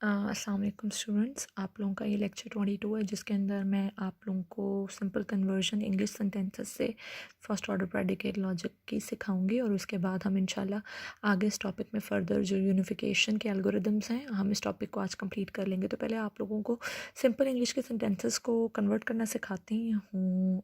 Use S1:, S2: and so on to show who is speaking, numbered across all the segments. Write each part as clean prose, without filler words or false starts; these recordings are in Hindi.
S1: अस्सलाम वालेकुम स्टूडेंट्स, आप लोगों का ये लेक्चर 22 है जिसके अंदर मैं आप लोगों को सिंपल कन्वर्जन इंग्लिश सेंटेंसेस से फर्स्ट ऑर्डर प्रेडिकेट लॉजिक की सिखाऊंगी और उसके बाद हम इंशाल्लाह आगे इस टॉपिक में फ़र्दर जो यूनिफिकेशन के एल्गोरिदम्स हैं हम इस टॉपिक को आज कंप्लीट कर लेंगे। तो पहले आप लोगों को सिंपल इंग्लिश के सेंटेंसेस को कन्वर्ट करना सिखाती हूँ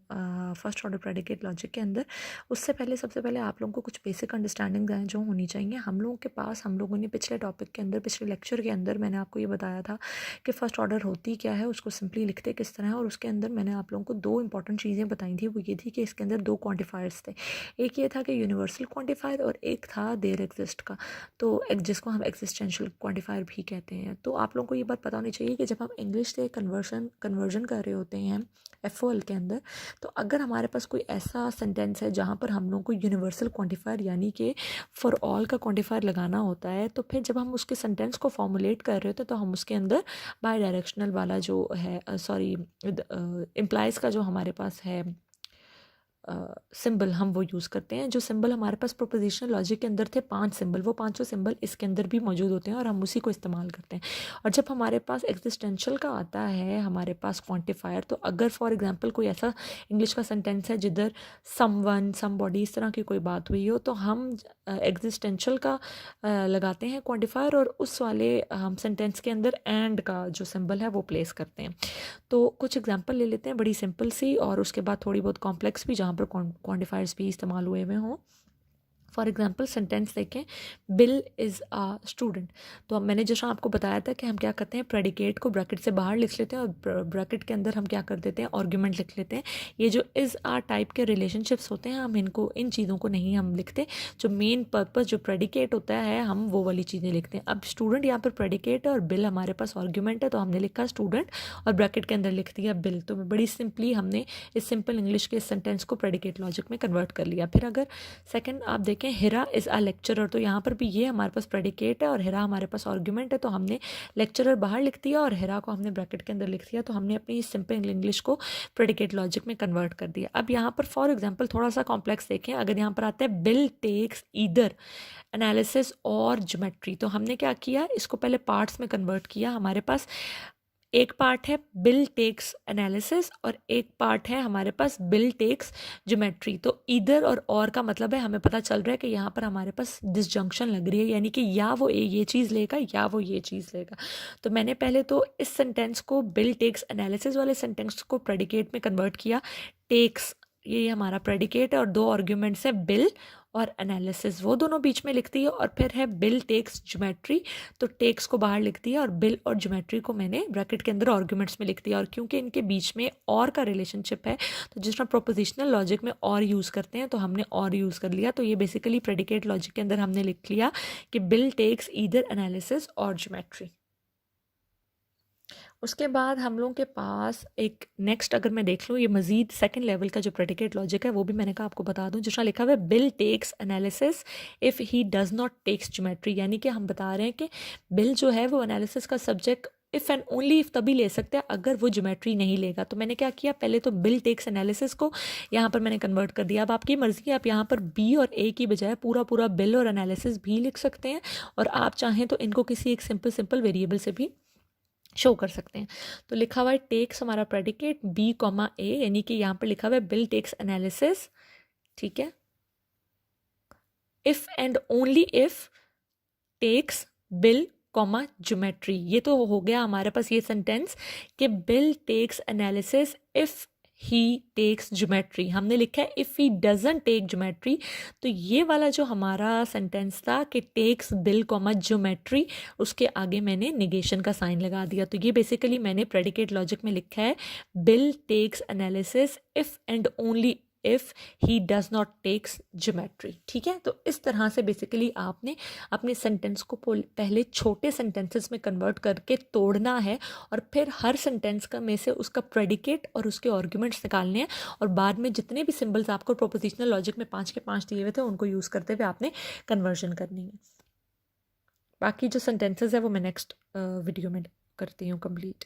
S1: फर्स्ट ऑर्डर प्रेडिकेट लॉजिक के अंदर। उससे पहले सबसे पहले आप लोगों को कुछ बेसिक अंडरस्टैंडिंग हैं जो होनी चाहिए। हम लोगों ने पिछले टॉपिक के अंदर पिछले लेक्चर के अंदर मैंने आपको ये बताया था कि फ़र्स्ट ऑर्डर होती क्या है, उसको सिंपली लिखते किस तरह है, और उसके अंदर मैंने आप लोगों को दो इंपॉर्टेंट चीज़ें बताई थी। वो ये थी कि इसके अंदर दो क्वांटिफायर्स थे, एक ये था कि यूनिवर्सल क्वांटिफायर और एक था देयर एग्जिस्ट का, तो जिसको हम एग्जिस्टेंशियल क्वांटिफायर भी कहते हैं। तो आप लोगों को ये बात पता होनी चाहिए कि जब हम इंग्लिश से कन्वर्जन कर रहे होते हैं एफओएल के अंदर, तो अगर हमारे पास कोई ऐसा सेंटेंस है जहाँ पर हम लोगों को यूनिवर्सल क्वांटिफायर यानी कि फॉर ऑल का क्वांटिफायर लगाना होता है, तो फिर जब हम उसके सेंटेंस को फॉर्मुलेट कर रहे होते हैं तो हम उसके अंदर बाई डायरेक्शनल वाला जो है इम्प्लाइज का जो हमारे पास है सिंबल हम वो यूज़ करते हैं। जो सिंबल हमारे पास प्रोपोजिशनल लॉजिक के अंदर थे 5 सिंबल, वो पांचों सिंबल इसके अंदर भी मौजूद होते हैं और हम उसी को इस्तेमाल करते हैं। और जब हमारे पास एग्जिस्टेंशियल का आता है हमारे पास क्वांटिफायर, तो अगर फॉर एग्जांपल कोई ऐसा इंग्लिश का सेंटेंस है जिधर समवन समबॉडी इस तरह की कोई बात हुई हो, तो हम एग्जिस्टेंशियल का लगाते हैं क्वांटिफायर और उस वाले हम सेंटेंस के अंदर एंड का जो सिंबल है वो प्लेस करते हैं। तो कुछ एग्जांपल ले लेते हैं बड़ी सिंपल सी, और उसके बाद थोड़ी बहुत कॉम्प्लेक्स भी जहाँ पर क्वांटिफायर्स भी इस्तेमाल हुए हुए हों। फॉर एग्जाम्पल सेंटेंस देखें, बिल इज़ आ स्टूडेंट। तो अब मैंने जैसा आपको बताया था कि हम क्या करते हैं, प्रेडिकेट को ब्रैकेट से बाहर लिख लेते हैं और ब्रैकेट के अंदर हम क्या कर देते हैं, आर्ग्यूमेंट लिख लेते हैं। ये जो इज़ आ टाइप के रिलेशनशिप्स होते हैं हम इनको इन चीज़ों को नहीं हम लिखते। जो मेन पर्पस जो प्रेडिकेट होता है हम वो वाली चीज़ें लिखते हैं। अब स्टूडेंट यहाँ पर प्रेडिकेट है और बिल हमारे पास आर्ग्यूमेंट है, तो हमने लिखा स्टूडेंट और ब्रैकेट के अंदर लिख दिया बिल। तो बड़ी सिंपली हमने इस सिंपल इंग्लिश के सेंटेंस को प्रेडिकेट लॉजिक में कन्वर्ट कर लिया। फिर अगर सेकंड आप देखें, हिरा इज़ अ लेक्चरर, तो यहाँ पर भी ये हमारे पास प्रेडिकेट है और हिरा हमारे पास आर्ग्यूमेंट है, तो हमने लेक्चरर बाहर लिख दिया और हिरा को हमने ब्रैकेट के अंदर लिख दिया। तो हमने अपनी सिंपल इंग्लिश को प्रेडिकेट लॉजिक में कन्वर्ट कर दिया। अब यहाँ पर फॉर एग्जाम्पल थोड़ा सा कॉम्प्लेक्स देखें, अगर यहाँ पर आता है बिल टेक्स ईदर एनालिसिस और ज्योमेट्री, तो हमने क्या किया, इसको पहले पार्ट्स में कन्वर्ट किया। हमारे पास एक पार्ट है बिल टेक्स एनालिसिस और एक पार्ट है हमारे पास बिल टेक्स ज्योमेट्री। तो इधर और का मतलब है हमें पता चल रहा है कि यहाँ पर हमारे पास डिसजंक्शन लग रही है, यानी कि या वो ये चीज़ लेगा या वो ये चीज़ लेगा। तो मैंने पहले तो इस सेंटेंस को बिल टेक्स एनालिसिस वाले सेंटेंस को प्रेडिकेट में कन्वर्ट किया। टेक्स ये हमारा प्रेडिकेट है और दो आर्ग्यूमेंट्स है बिल और एनालिसिस, वो दोनों बीच में लिख दिए। और फिर है बिल टेक्स ज्योमेट्री, तो टेक्स को बाहर लिख दिया और बिल और ज्योमेट्री को मैंने ब्रैकेट के अंदर आर्ग्यूमेंट्स में लिख दिया। और क्योंकि इनके बीच में और का रिलेशनशिप है, तो जिस तरह प्रोपोजिशनल लॉजिक में और यूज़ करते हैं तो हमने और यूज़ कर लिया। तो ये बेसिकली प्रेडिकेट लॉजिक के अंदर हमने लिख लिया कि बिल टेक्स ईदर एनालिसिस और ज्योमेट्री। उसके बाद हम लोगों के पास एक नेक्स्ट अगर मैं देख लूँ, ये मज़ीद सेकंड लेवल का जो प्रेडिकेट लॉजिक है वो भी मैंने कहा आपको बता दूँ। जिसमें लिखा हुआ है Bill takes analysis if he does not takes geometry, यानी कि हम बता रहे हैं कि बिल जो है वो एनालिसिस का subject if and only if तभी ले सकते हैं अगर वो ज्योमेट्री नहीं लेगा। तो मैंने क्या किया, पहले तो बिल टेक्स एनालिसिस को यहाँ पर मैंने कन्वर्ट कर दिया। अब आपकी मर्ज़ी है, आप यहाँ पर बी और ए की बजाय पूरा पूरा बिल और एनालिसिस भी लिख सकते हैं, और आप चाहें तो इनको किसी एक सिंपल वेरिएबल से भी शो कर सकते हैं। तो लिखा हुआ है टेक्स हमारा प्रेडिकेट बी कॉमा ए, यानी कि यहाँ पर लिखा हुआ है बिल टेक्स एनालिसिस, ठीक है, if and only if takes Bill comma geometry. ये तो हो गया हमारे पास ये सेंटेंस कि Bill takes analysis if he takes geometry. हमने लिखा है if he doesn't take geometry, तो ये वाला जो हमारा सेंटेंस था कि टेक्स बिल कॉमा ज्योमेट्री, उसके आगे मैंने निगेशन का साइन लगा दिया। तो ये बेसिकली मैंने प्रेडिकेट लॉजिक में लिखा है Bill takes analysis if and only if he does not takes geometry. ठीक है, तो इस तरह से बेसिकली आपने अपने सेंटेंस को पहले छोटे सेंटेंसेस में कन्वर्ट करके तोड़ना है, और फिर हर सेंटेंस का में से उसका प्रेडिकेट और उसके आर्ग्यूमेंट्स निकालने हैं, और बाद में जितने भी सिंबल्स आपको प्रोपोजिशनल लॉजिक में 5 के 5 दिए हुए थे उनको यूज़ करते हुए आपने कन्वर्जन करनी है। बाकी जो सेंटेंसेस है वो मैं नेक्स्ट वीडियो में करती हूँ कंप्लीट।